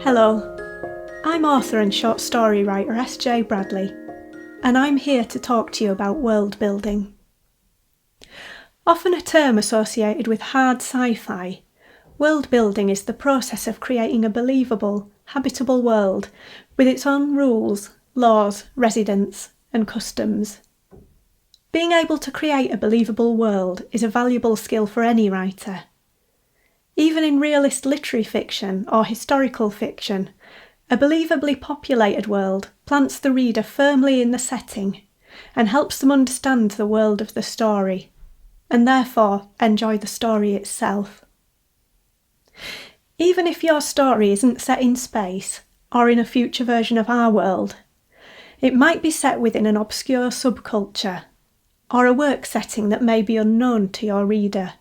Hello, I'm author and short story writer S.J. Bradley, and I'm here to talk to you about world building. Often a term associated with hard sci-fi, world building is the process of creating a believable, habitable world with its own rules, laws, residents, and customs. Being able to create a believable world is a valuable skill for any writer. Even in realist literary fiction or historical fiction, a believably populated world plants the reader firmly in the setting and helps them understand the world of the story, and therefore enjoy the story itself. Even if your story isn't set in space or in a future version of our world, it might be set within an obscure subculture or a work setting that may be unknown to your reader.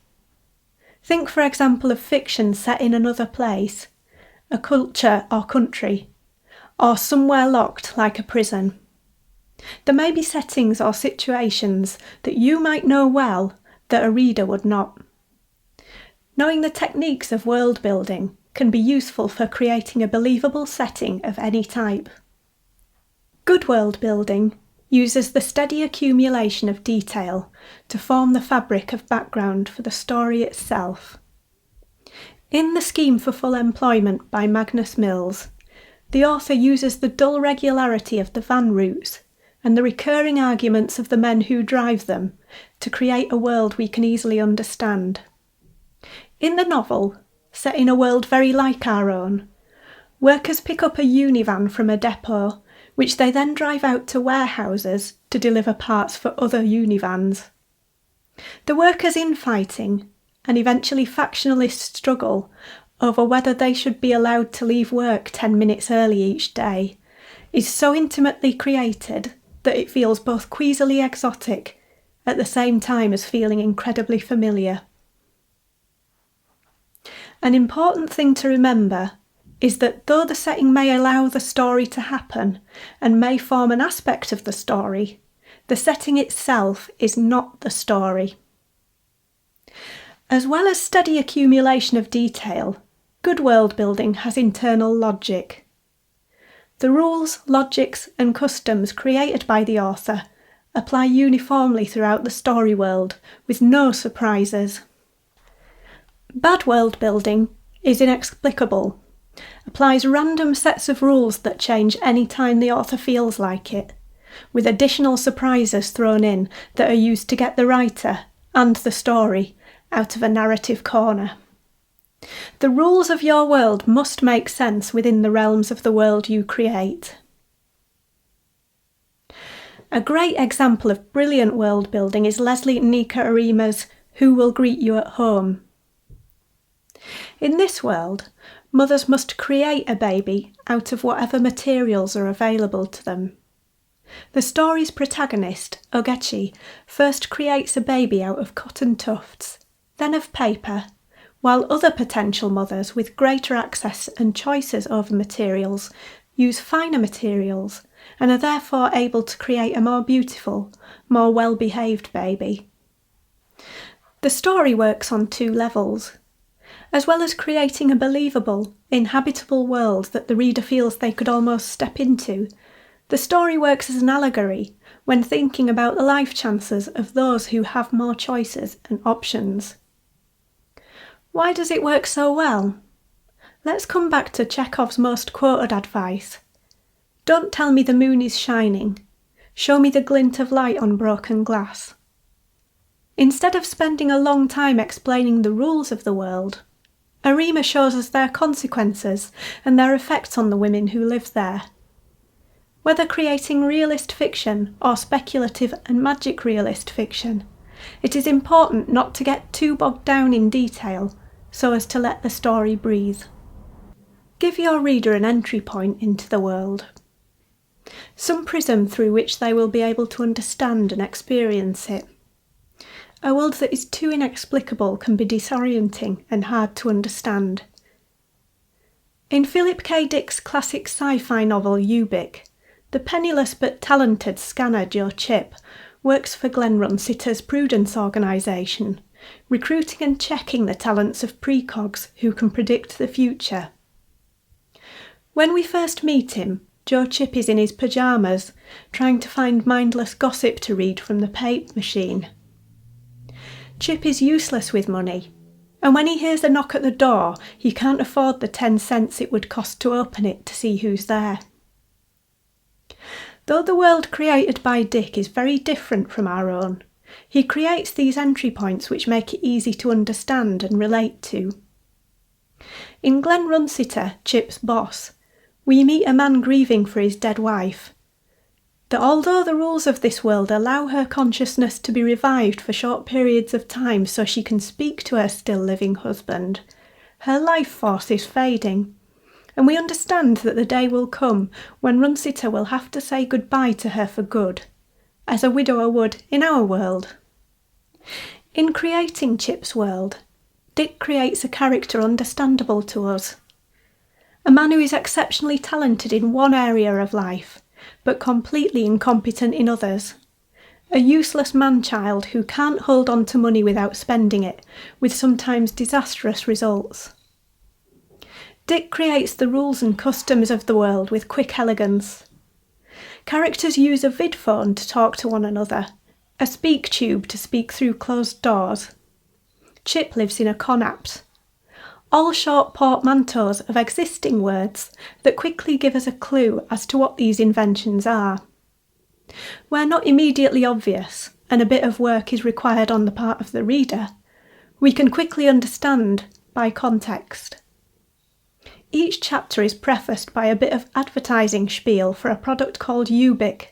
Think, for example, of fiction set in another place, a culture or country, or somewhere locked like a prison. There may be settings or situations that you might know well that a reader would not. Knowing the techniques of world building can be useful for creating a believable setting of any type. Good world building uses the steady accumulation of detail to form the fabric of background for the story itself. In The Scheme for Full Employment by Magnus Mills, the author uses the dull regularity of the van routes and the recurring arguments of the men who drive them to create a world we can easily understand. In the novel, set in a world very like our own, workers pick up a univan from a depot, which they then drive out to warehouses to deliver parts for other univans. The workers' infighting and eventually factionalist struggle over whether they should be allowed to leave work 10 minutes early each day is so intimately created that it feels both queasily exotic at the same time as feeling incredibly familiar. An important thing to remember is that though the setting may allow the story to happen and may form an aspect of the story, the setting itself is not the story. As well as steady accumulation of detail, good world building has internal logic. The rules, logics, and customs created by the author apply uniformly throughout the story world, with no surprises. Bad world building is inexplicable, applies random sets of rules that change any time the author feels like it, with additional surprises thrown in that are used to get the writer and the story out of a narrative corner. The rules of your world must make sense within the realms of the world you create. A great example of brilliant world building is Leslie Nika Arima's Who Will Greet You at Home. In this world, mothers must create a baby out of whatever materials are available to them. The story's protagonist, Ogechi, first creates a baby out of cotton tufts, then of paper, while other potential mothers with greater access and choices over materials use finer materials and are therefore able to create a more beautiful, more well-behaved baby. The story works on two levels. As well as creating a believable, inhabitable world that the reader feels they could almost step into, the story works as an allegory when thinking about the life chances of those who have more choices and options. Why does it work so well? Let's come back to Chekhov's most quoted advice. Don't tell me the moon is shining. Show me the glint of light on broken glass. Instead of spending a long time explaining the rules of the world, Arima shows us their consequences and their effects on the women who live there. Whether creating realist fiction or speculative and magic realist fiction, it is important not to get too bogged down in detail so as to let the story breathe. Give your reader an entry point into the world, some prism through which they will be able to understand and experience it. A world that is too inexplicable can be disorienting and hard to understand. In Philip K. Dick's classic sci-fi novel Ubik, the penniless but talented scanner Joe Chip works for Glenrun Sitters Prudence organisation, recruiting and checking the talents of precogs who can predict the future. When we first meet him, Joe Chip is in his pyjamas, trying to find mindless gossip to read from the tape machine. Chip is useless with money, and when he hears a knock at the door, he can't afford the 10 cents it would cost to open it to see who's there. Though the world created by Dick is very different from our own, he creates these entry points which make it easy to understand and relate to. In Glen Runsiter, Chip's boss, we meet a man grieving for his dead wife. That although the rules of this world allow her consciousness to be revived for short periods of time so she can speak to her still living husband, her life force is fading, and we understand that the day will come when Runsiter will have to say goodbye to her for good, as a widower would in our world. In creating Chip's world, Dick creates a character understandable to us. A man who is exceptionally talented in one area of life, but completely incompetent in others. A useless man-child who can't hold on to money without spending it, with sometimes disastrous results. Dick creates the rules and customs of the world with quick elegance. Characters use a vidphone to talk to one another, a speak tube to speak through closed doors. Chip lives in a connapt. All short portmanteaus of existing words that quickly give us a clue as to what these inventions are. Where not immediately obvious, and a bit of work is required on the part of the reader, we can quickly understand by context. Each chapter is prefaced by a bit of advertising spiel for a product called Ubic,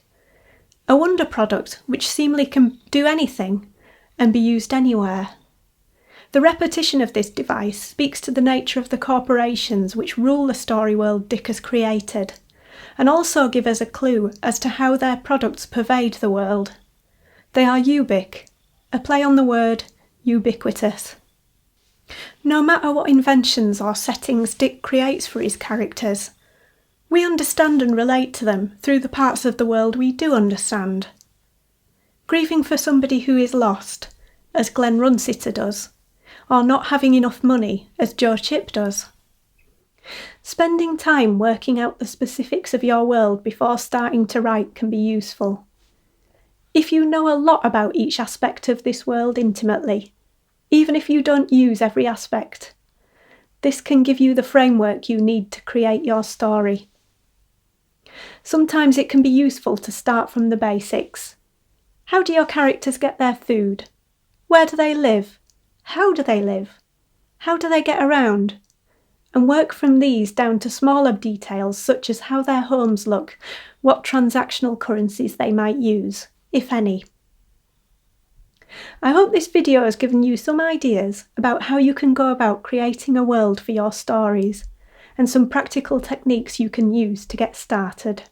a wonder product which seemingly can do anything and be used anywhere. The repetition of this device speaks to the nature of the corporations which rule the story world Dick has created, and also give us a clue as to how their products pervade the world. They are ubic, a play on the word ubiquitous. No matter what inventions or settings Dick creates for his characters, we understand and relate to them through the parts of the world we do understand. Grieving for somebody who is lost, as Glen Runsiter does, or not having enough money, as Joe Chip does. Spending time working out the specifics of your world before starting to write can be useful. If you know a lot about each aspect of this world intimately, even if you don't use every aspect, this can give you the framework you need to create your story. Sometimes it can be useful to start from the basics. How do your characters get their food? Where do they live? How do they live? How do they get around? And work from these down to smaller details such as how their homes look, what transactional currencies they might use, if any. I hope this video has given you some ideas about how you can go about creating a world for your stories, and some practical techniques you can use to get started.